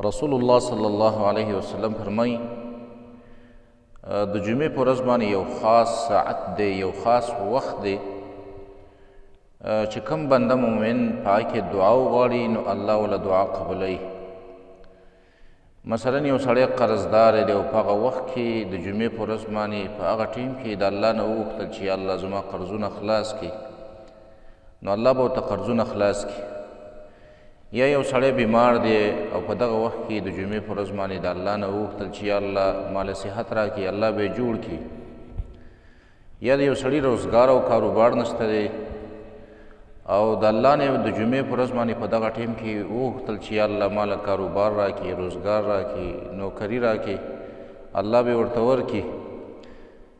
रसूलुल्लाह सल्लल्लाहु अलैहि वसल्लम फरमाई د جمعې په ورځ باندې یو خاص ساعت دی، یو خاص وخت دی چې کوم بنده مومن په هغه کې دعا وغواړي نو الله ورله دعا قبلوي. مثلا یو سړی قرضدار دی او په هغه وخت کې د جمعې په ورځ باندې په هغه ټیم کې د الله نه وغوښتل چې الله زما قرضونه خلاص کړي، نو الله به ورته قرضونه خلاص کړي. یا یو سړی بیمار دی او په دغه وخت کې د جمعې په ورځ باندې د الله نه وغوښتل چې یا الله مال صحت راکړي، الله به یې جوړ کړي. یا د یو سړي روزګار او کاروبار نشته دی او د الله نه د جمعې په ورځ باندې په دغه ټیم کې وغوښتل چې یا الله ماله کاروبار راکړي، روزګار راکړي، نوکري راکړي، الله به یې ورته ورکړي.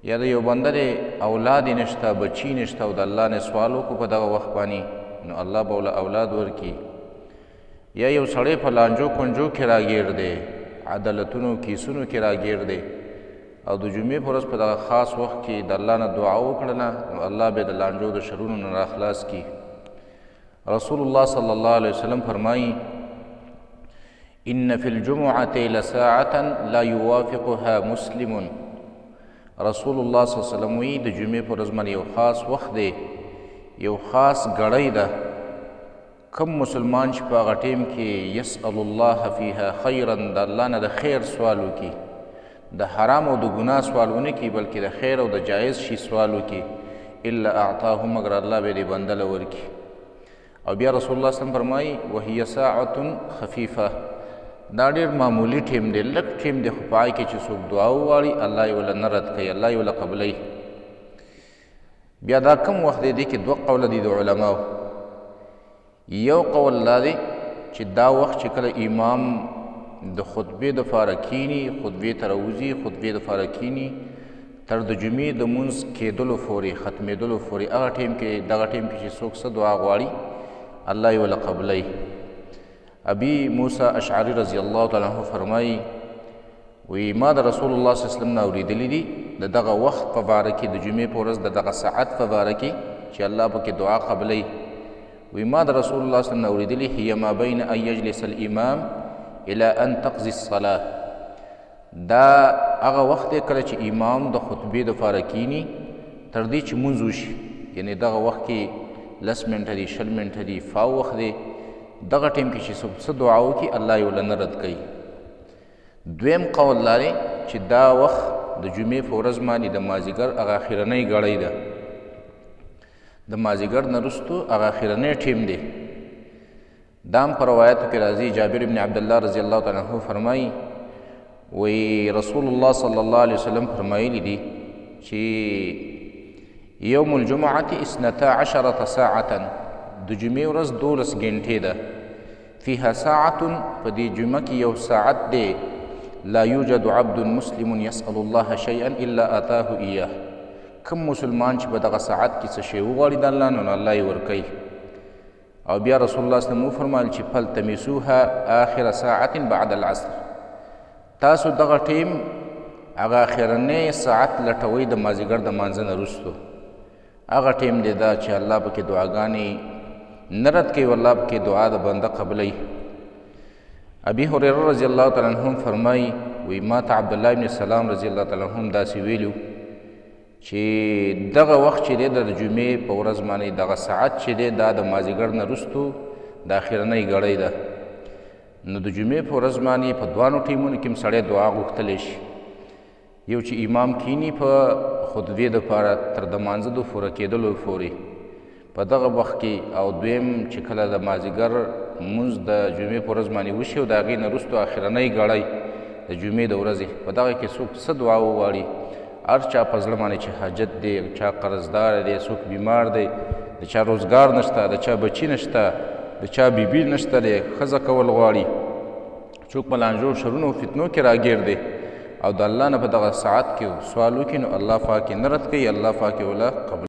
یا د یو بنده دی اولاد یې نشته، بچي نشته او د الله نه سوال وکړو په دغه وخت باندې نو الله به ورله اولاد ورکړي. یا یو سړی په لانجو کنجو کې راګیر دی، عدالتونو کیسونو کې راګیر دی او د جمعې په ورځ په دغه خاص وخت کې د الله نه دعا وکړله نو الله به د لانجو د شرونو نه راخلاص کړي. رسول الله صلی الله علیه وسلم فرمایي ان فی الجمعة لساعة لا یوافقها مسلم. رسول الله صلی الله علیه وسلم وایي د جمعې په ورځ باندې یو خاص وخت دی، یو خاص ګړۍ ده. کم مسلمان چې په هغه ټیم کې یسأل الله فیها خیرا د الله نه د خیر سوال وکړي، د حرام او د ګناه سوال ونه کړي بلکې د خیر او د جایز شي سوال وکړي، الا اعطاه مگر الله به دې بنده له ورکړي. او بیا رسول الله صلی الله علیه وسلم فرمایي وهي ساعة خفیفه، دا ډېر معمولي ټیم دی، لږ ټیم دی، خو په هغې کې چې څوک دعا وغواړي الله یې ورله نه رد کوي، الله یې ورله قبلوي. بیا دا کم وخت دی؟ دې کې دوه قوله دي د علماو. یو قول دا دی چې دا وخت چې کله امام د خطبې دپاره کیني، خطبې ته راوځي، خطبې دپاره کیني تر د جمعې د مونځ کېدلو پورې، ختمېدلو پورې، هغه ټیم کې دغه ټیم کې چې څوک څه دعا غواړي الله یې ورله قبلوي. ابي موسی اشعري رضی الله تعالی عنه فرمایي وی ما د رسول الله صلی الله علیه وسلم نه اورېدلي دي د دغه وخت په باره کې، د جمعې په ورځ د دغه ساعت په باره کې چې الله پکې دعا قبلوي. وی ما د رسول الله صلی الله علیه وسلم اوریدلی هي ما بین ان یجلس الامام الى ان تقضي الصلاه، دا هغه وخت دی کله چې امام د خطبې دپاره کیني تر دې چې مونځ وشي، یعنې دغه وخت کې 10 منټه دي، 20 منټه دي، فاو وخت دی، دغه ټیم کې چې څوک څه دعا وکړي الله یې ورله نه رد کوي. دویم قول دا دی چې دا وخت د جمعې په ورځ باندې د مازدیګر هغه اخرنۍ ګړۍ ده، د مازدیګر نه وروستو هغه اخرنی ټیم دی. دا هم په روایاتو کې راځي. جابر بن عبدالله رضی الله تعالی عنه فرمایي وی رسول الله صلی الله علیه وسلم فرمایلی دي چې یوم الجمعة 12 ساعة، د جمعې ورځ 12 ګنټې ده. فیها ساعة، په دې جمعه کې یو ساعت دی، لا یوجد عبد مسلم یسأل الله شیئا الا آتاه ایاه. کم مسلمان چې په دغه ساعت کې څه شی وغواړي د الله نو الله یې ورکوي. او بیا رسول الله صلی الله علیه وسلم وفرمایل چې فلتمسوها آخر ساعة بعد العصر، تاسو دغه ټیم هغه اخرنی ساعت لټوئ د مازدیګر د مانځه نه وروستو. هغه ټیم دی دا چې الله پکې دعاګانې نه رد کوي، والله پکې دعا د بنده قبلوي. ابي هريره رضی الله تعالی عنه فرمایي وی ما ته عبدالله بن سلام رضی الله تعالی عنه داسې ویلو چې دغه وخت چې دی د جمعې په ورځ باندې دغه ساعت چې دی دا د مازدیګر نه وروستو د اخرنۍ ګړۍ ده. نو د جمعې په ورځ باندې په دوانو ټیمونو کې هم سړی دعا غوښتلی شي. یو چې امام کیني په خطبې دپاره تر د مانځه د پوره کېدلو پورې په دغه وخت کې، او دویم چې کله د مازدیګر لمونځ د جمعې په ورځ باندې وشي او د هغې نه وروستو اخرنۍ ګړۍ د جمعې د ورځې په دغه کې څوک څه دعا وغواړي، هر چا په زړه باندې چې حاجت دی، چا قرضدار دی، څوک بیمار دی، د چا روزګار نشته، د چا بچي نشته، د چا بیبي نشته دی، ښځه کول غواړي، څوک په لانجو شرونو فتنو کې راګیر دی او د الله نه په دغه ساعت کې سوال وکړي نو الله پاک یې نه رد کوي، الله پاک یې ورله قبل